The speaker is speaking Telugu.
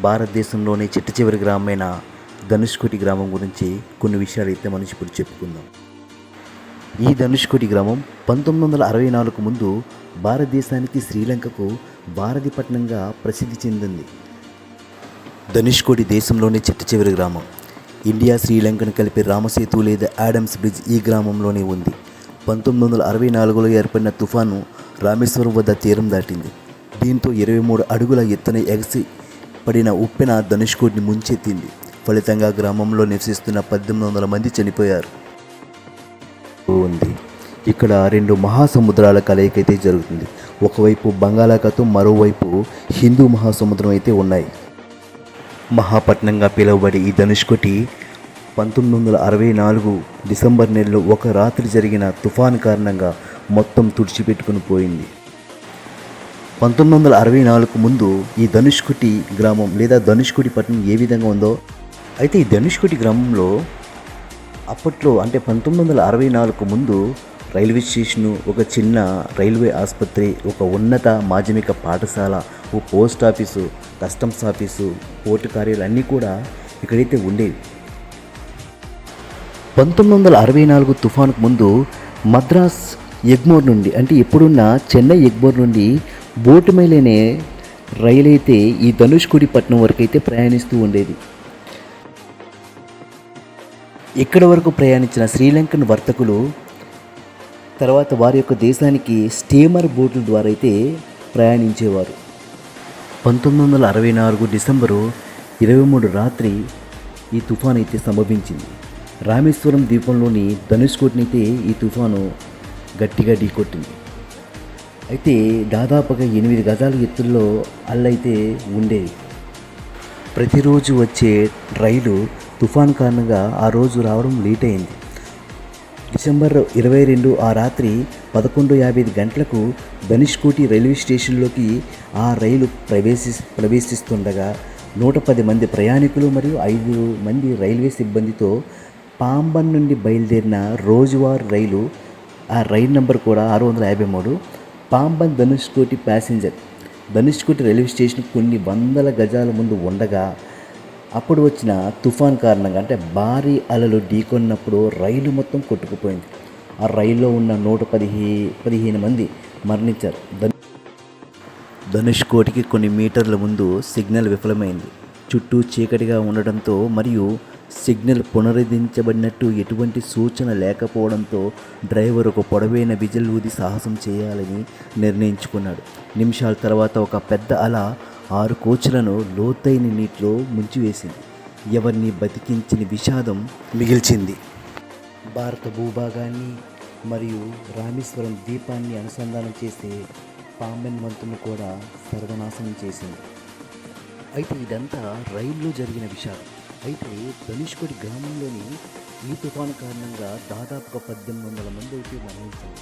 భారతదేశంలోని చిట్ట చివరి గ్రామమైన ధనుష్కోటి గ్రామం గురించి కొన్ని విషయాలు అయితే మనం ఇప్పుడు చెప్పుకుందాం. ఈ ధనుష్కోటి గ్రామం 1964 ముందు భారతదేశానికి శ్రీలంకకు వారధి పట్టణంగా ప్రసిద్ధి చెందింది. ధనుష్కోటి దేశంలోని చిట్ట చివరి గ్రామం. ఇండియా శ్రీలంకను కలిపే రామసేతు లేదా ఆడమ్స్ బ్రిడ్జ్ ఈ గ్రామంలోనే ఉంది. 1964లో ఏర్పడిన తుఫాను రామేశ్వరం వద్ద తీరం దాటింది. దీంతో 23 అడుగుల ఎత్తున ఎగసి పడిన ఉప్పెన ధనుష్కోటిని ముంచెత్తింది. ఫలితంగా గ్రామంలో నివసిస్తున్న 1800 మంది చనిపోయారు. ఉంది ఇక్కడ 2 మహాసముద్రాల కలయిక అయితే జరుగుతుంది. ఒకవైపు బంగాళాఖాతం, మరోవైపు హిందూ మహాసముద్రం అయితే ఉన్నాయి. మహాపట్నంగా పిలువబడి ఈ ధనుష్కోటి 1964 డిసెంబర్ నెలలో ఒక రాత్రి జరిగిన తుఫాను కారణంగా మొత్తం తుడిచిపెట్టుకుని పోయింది. 1964 ముందు ఈ ధనుష్కోటి గ్రామం లేదా ధనుష్కోటి పట్టణం ఏ విధంగా ఉందో, అయితే ఈ ధనుష్కోటి గ్రామంలో అప్పట్లో అంటే 1964 ముందు రైల్వే స్టేషను, ఒక చిన్న రైల్వే ఆసుపత్రి, ఒక ఉన్నత మాధ్యమిక పాఠశాల, ఓ post office, customs office, port కార్యాలయాలు అన్నీ కూడా ఇక్కడైతే ఉండేవి. 1964 తుఫానుకు ముందు మద్రాస్ ఎగ్మోర్ నుండి అంటే ఇప్పుడున్న చెన్నై ఎగ్మోర్ నుండి బోటు మైలనే రైలు అయితే ఈ ధనుష్కోటి పట్టణం వరకు అయితే ప్రయాణిస్తూ ఉండేది. ఇక్కడ వరకు ప్రయాణించిన శ్రీలంకన్ వర్తకులు తర్వాత వారి యొక్క దేశానికి స్టీమర్ బోట్ల ద్వారా అయితే ప్రయాణించేవారు. 1964 డిసెంబరు 23 రాత్రి ఈ తుఫాను అయితే సంభవించింది. రామేశ్వరం ద్వీపంలోని ధనుష్కోటిని అయితే ఈ తుఫాను గట్టిగా ఢీకొట్టింది. అయితే దాదాపుగా 8 గజాల ఎత్తుల్లో అల్లైతే ఉండేవి. ప్రతిరోజు వచ్చే రైలు తుఫాను కారణంగా ఆ రోజు రావడం లేట్ అయింది. డిసెంబర్ 22 ఆ రాత్రి 11:55 గంటలకు ధనుష్కోటి రైల్వే స్టేషన్లోకి ఆ రైలు ప్రవేశిస్తుండగా 110 మంది ప్రయాణికులు మరియు 5 మంది రైల్వే సిబ్బందితో పాంబన్ నుండి బయలుదేరిన రోజువారీ రైలు, ఆ రైలు నెంబర్ కూడా 653, Pamban Dhanushkodi passenger Dhanushkodi railway station కొన్ని వందల గజాల ముందు ఉండగా అప్పుడు వచ్చిన తుఫాన్ కారణంగా అంటే భారీ అలలు ఢీకొన్నప్పుడు రైలు మొత్తం కొట్టుకుపోయింది. ఆ రైల్లో ఉన్న 115 మంది మరణించారు. ధనుష్కోటికి కొన్ని మీటర్ల ముందు సిగ్నల్ విఫలమైంది. చుట్టూ చీకటిగా ఉండడంతో మరియు సిగ్నల్ పునరుద్ధరించబడినట్టు ఎటువంటి సూచన లేకపోవడంతో డ్రైవర్ ఒక పొడవైన విజిల్ ఊది సాహసం చేయాలని నిర్ణయించుకున్నాడు. నిమిషాల తర్వాత ఒక పెద్ద అల 6 కోచ్లను లోతైన నీటిలో ముంచివేసింది. ఎవరిని బతికించిన విషాదం మిగిల్చింది. భారత భూభాగాన్ని మరియు రామేశ్వరం ద్వీపాన్ని అనుసంధానం చేసే పాంబన్ వంతును కూడా సర్వనాశనం చేసింది. అయితే ఇదంతా రైల్లో జరిగిన విషాదం. అయితే ధనుష్కోటి గ్రామంలోని ఈ తుఫాను కారణంగా దాదాపుగా 1800 మంది అయితే మరణించారు.